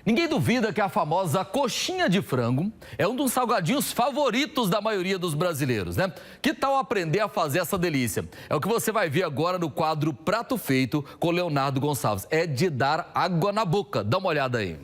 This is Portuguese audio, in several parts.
Ninguém duvida que a famosa coxinha de frango é um dos salgadinhos favoritos da maioria dos brasileiros, né? Que tal aprender a fazer essa delícia? É o que você vai ver agora no quadro Prato Feito com Leonardo Gonçalves. É de dar água na boca. Dá uma olhada aí.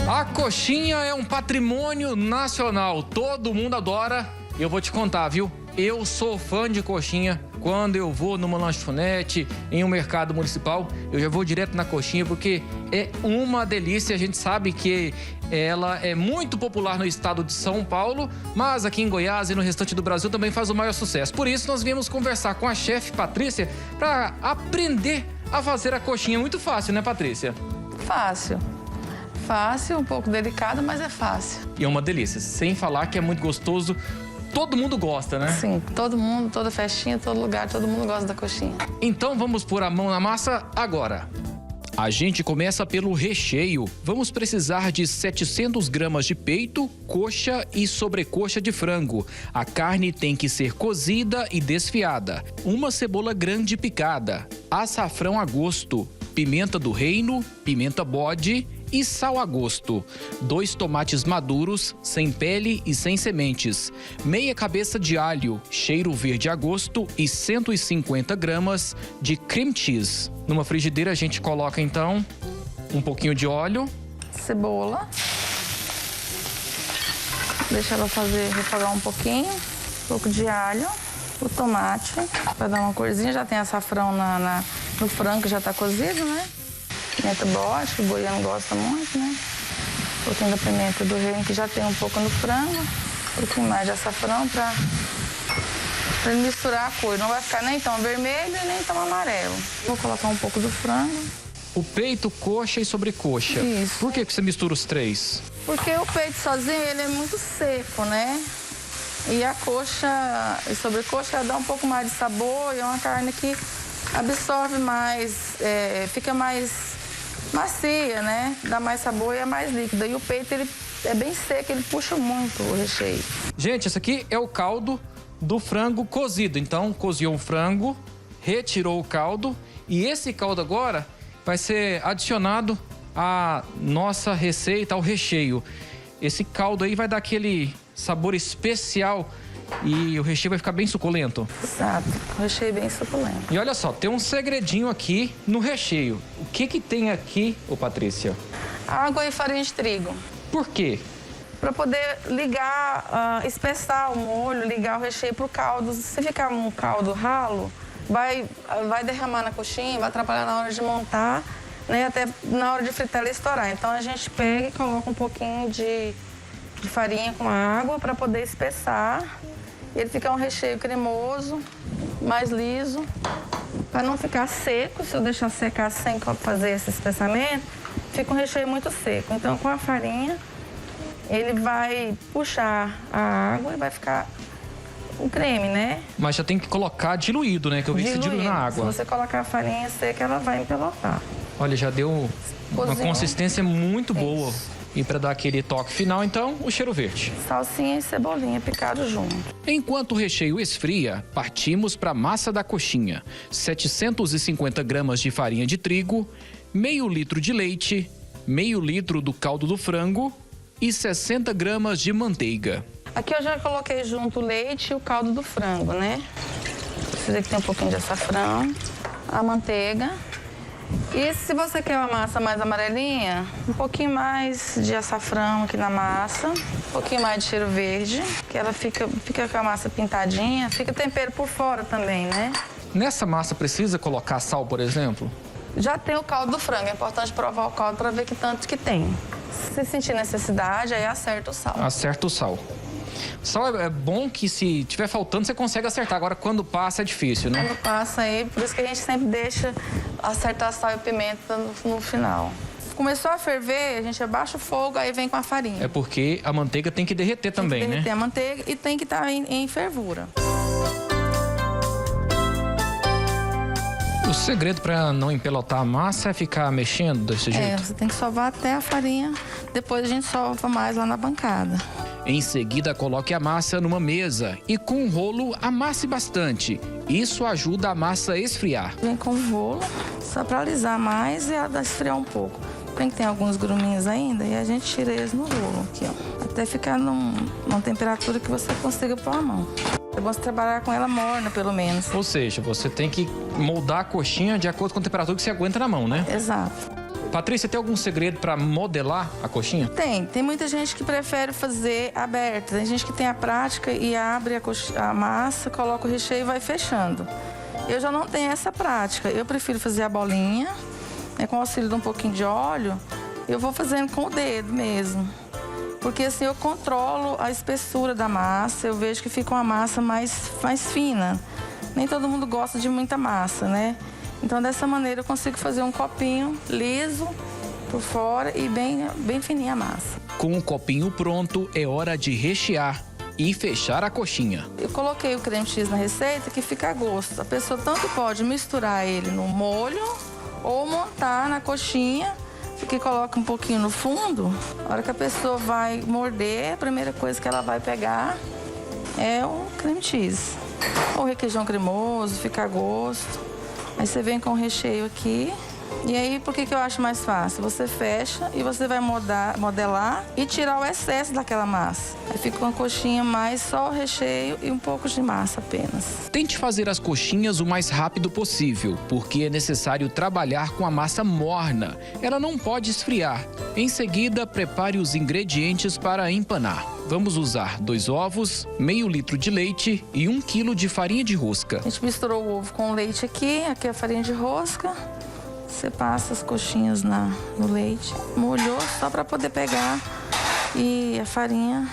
A coxinha é um patrimônio nacional, todo mundo adora. Eu vou te contar, viu? Eu sou fã de coxinha. Quando eu vou numa lanchonete, em um mercado municipal, eu já vou direto na coxinha porque é uma delícia. A gente sabe que ela é muito popular no estado de São Paulo, mas aqui em Goiás e no restante do Brasil também faz o maior sucesso. Por isso, nós viemos conversar com a chefe Patrícia para aprender a fazer a coxinha. Muito fácil, né, Patrícia? Fácil. Fácil, um pouco delicado, mas é fácil. E é uma delícia, sem falar que é muito gostoso. Todo mundo gosta, né? Sim, todo mundo, toda festinha, todo lugar, todo mundo gosta da coxinha. Então vamos pôr a mão na massa agora. A gente começa pelo recheio. Vamos precisar de 700 gramas de peito, coxa e sobrecoxa de frango. A carne tem que ser cozida e desfiada. Uma cebola grande picada, açafrão a gosto, pimenta do reino, pimenta bode e sal a gosto. 2 tomates maduros, sem pele e sem sementes. Meia cabeça de alho, cheiro verde a gosto e 150 gramas de cream cheese. Numa frigideira a gente coloca então um pouquinho de óleo. Cebola. Deixa ela refogar um pouco de alho. O tomate, para dar uma corzinha. Já tem açafrão no frango que já tá cozido, né? Pimenta bode, que o goiano gosta muito, né? Um pouquinho da pimenta do reino, que já tem um pouco no frango. Um pouquinho mais de açafrão para ele misturar a cor. Não vai ficar nem tão vermelho, nem tão amarelo. Vou colocar um pouco do frango. O peito, coxa e sobrecoxa. Isso. Por que você mistura os três? Porque o peito sozinho, ele é muito seco, né? E a coxa e sobrecoxa dá um pouco mais de sabor e é uma carne que absorve mais, fica mais macia, né? Dá mais sabor e é mais líquida. E o peito, ele é bem seco, ele puxa muito o recheio. Gente, esse aqui é o caldo do frango cozido. Então, cozinhou o frango, retirou o caldo e esse caldo agora vai ser adicionado à nossa receita, ao recheio. Esse caldo aí vai dar aquele sabor especial e o recheio vai ficar bem suculento. Exato, o recheio bem suculento. E olha só, tem um segredinho aqui no recheio. O que tem aqui, ô Patrícia? Água e farinha de trigo. Por quê? Para poder ligar, espessar o molho, ligar o recheio pro caldo. Se ficar um caldo ralo, vai derramar na coxinha, vai atrapalhar na hora de montar, né? Até na hora de fritar ele estourar. Então a gente pega e coloca um pouquinho de farinha com água para poder espessar. E ele fica um recheio cremoso, mais liso, para não ficar seco. Se eu deixar secar sem fazer esse espessamento, fica um recheio muito seco. Então, com a farinha, ele vai puxar a água e vai ficar o creme, né? Mas já tem que colocar diluído, né? Que eu vi que você dilui na água. Se você colocar a farinha seca, ela vai empelotar. Olha, já deu uma consistência muito boa. Isso. E para dar aquele toque final, então, o cheiro verde. Salsinha e cebolinha picado junto. Enquanto o recheio esfria, partimos para a massa da coxinha. 750 gramas de farinha de trigo, meio litro de leite, meio litro do caldo do frango e 60 gramas de manteiga. Aqui eu já coloquei junto o leite e o caldo do frango, né? Precisa que tem um pouquinho de açafrão, a manteiga. E se você quer uma massa mais amarelinha, um pouquinho mais de açafrão aqui na massa, um pouquinho mais de cheiro verde, que ela fica com a massa pintadinha, fica tempero por fora também, né? Nessa massa precisa colocar sal, por exemplo? Já tem o caldo do frango, é importante provar o caldo para ver que tanto que tem. Se sentir necessidade, aí acerta o sal. Acerta o sal. Sal é bom que se tiver faltando, você consegue acertar. Agora, quando passa, é difícil, né? Quando passa aí, por isso que a gente sempre deixa acertar sal e pimenta no final. Começou a ferver, a gente abaixa o fogo, aí vem com a farinha. É porque a manteiga tem que derreter também, né? Tem que derreter a manteiga e tem que estar em fervura. O segredo para não empelotar a massa é ficar mexendo desse jeito? Você tem que sovar até a farinha, depois a gente sova mais lá na bancada. Em seguida, coloque a massa numa mesa e com um rolo amasse bastante. Isso ajuda a massa a esfriar. Vem com o rolo, só para alisar mais e esfriar um pouco. Tem que ter alguns gruminhos ainda e a gente tira eles no rolo aqui, ó. Até ficar numa temperatura que você consiga pôr a mão. É bom você trabalhar com ela morna, pelo menos. Ou seja, você tem que moldar a coxinha de acordo com a temperatura que você aguenta na mão, né? Exato. Patrícia, tem algum segredo para modelar a coxinha? Tem muita gente que prefere fazer aberta. Tem gente que tem a prática e abre a massa, coloca o recheio e vai fechando. Eu já não tenho essa prática. Eu prefiro fazer a bolinha, com o auxílio de um pouquinho de óleo. Eu vou fazendo com o dedo mesmo. Porque assim eu controlo a espessura da massa, eu vejo que fica uma massa mais fina. Nem todo mundo gosta de muita massa, né? Então, dessa maneira, eu consigo fazer um copinho liso por fora e bem fininha a massa. Com o copinho pronto, é hora de rechear e fechar a coxinha. Eu coloquei o creme cheese na receita que fica a gosto. A pessoa tanto pode misturar ele no molho ou montar na coxinha, que coloca um pouquinho no fundo. A hora que a pessoa vai morder, a primeira coisa que ela vai pegar é o creme cheese. Ou requeijão cremoso, fica a gosto. Aí você vem com o recheio aqui. E aí, por que eu acho mais fácil? Você fecha e você vai modelar e tirar o excesso daquela massa. Aí fica uma coxinha mais só o recheio e um pouco de massa apenas. Tente fazer as coxinhas o mais rápido possível, porque é necessário trabalhar com a massa morna. Ela não pode esfriar. Em seguida, prepare os ingredientes para empanar. Vamos usar 2 ovos, meio litro de leite e 1 quilo de farinha de rosca. A gente misturou o ovo com o leite aqui é a farinha de rosca. Você passa as coxinhas no leite, molhou só para poder pegar e a farinha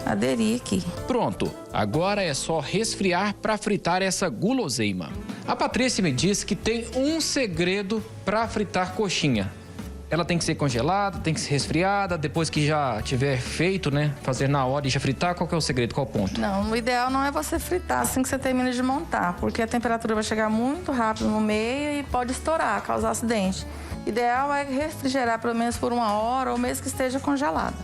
aderir aqui. Pronto, agora é só resfriar para fritar essa guloseima. A Patrícia me disse que tem um segredo para fritar coxinha. Ela tem que ser congelada, tem que ser resfriada, depois que já tiver feito, né? Fazer na hora e já fritar, qual que é o segredo, qual o ponto? Não, o ideal não é você fritar assim que você termina de montar, porque a temperatura vai chegar muito rápido no meio e pode estourar, causar acidente. O ideal é refrigerar pelo menos por 1 hora ou mesmo que esteja congelada.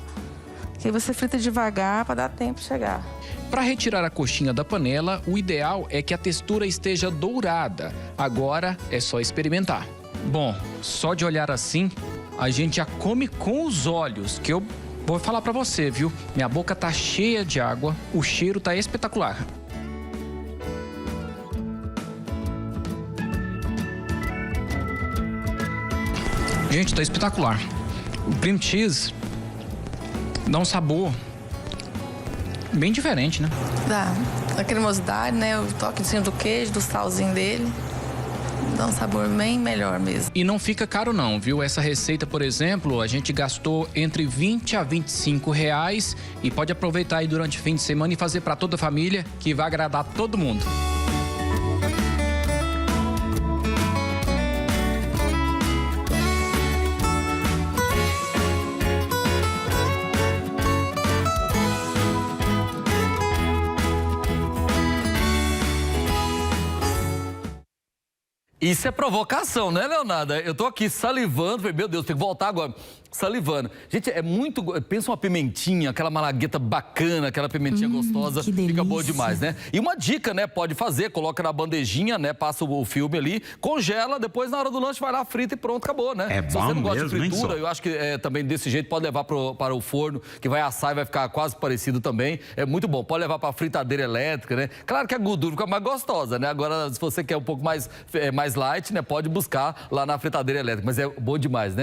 Que aí você frita devagar para dar tempo de chegar. Para retirar a coxinha da panela, o ideal é que a textura esteja dourada. Agora é só experimentar. Bom, só de olhar assim, a gente já come com os olhos, que eu vou falar pra você, viu? Minha boca tá cheia de água, o cheiro tá espetacular. Gente, tá espetacular. O cream cheese dá um sabor bem diferente, né? Dá a cremosidade, né? O toquezinho do queijo, do salzinho dele. Dá um sabor bem melhor mesmo. E não fica caro não, viu? Essa receita, por exemplo, a gente gastou entre 20 a 25 reais e pode aproveitar aí durante o fim de semana e fazer para toda a família, que vai agradar todo mundo. Isso é provocação, né, Leonardo? Eu tô aqui salivando, falei, meu Deus, tem que voltar agora. Salivando. Gente, é muito... Pensa uma pimentinha, aquela malagueta bacana, aquela pimentinha gostosa, fica boa demais, né? E uma dica, né? Pode fazer, coloca na bandejinha, né? Passa o filme ali, congela, depois na hora do lanche vai lá, frita e pronto, acabou, né? É bom. Se você não gosta mesmo, de fritura, eu acho que também desse jeito pode levar para o forno, que vai assar e vai ficar quase parecido também. É muito bom. Pode levar para fritadeira elétrica, né? Claro que a gordura fica mais gostosa, né? Agora, se você quer um pouco mais light, né? Pode buscar lá na fritadeira elétrica, mas é bom demais, né?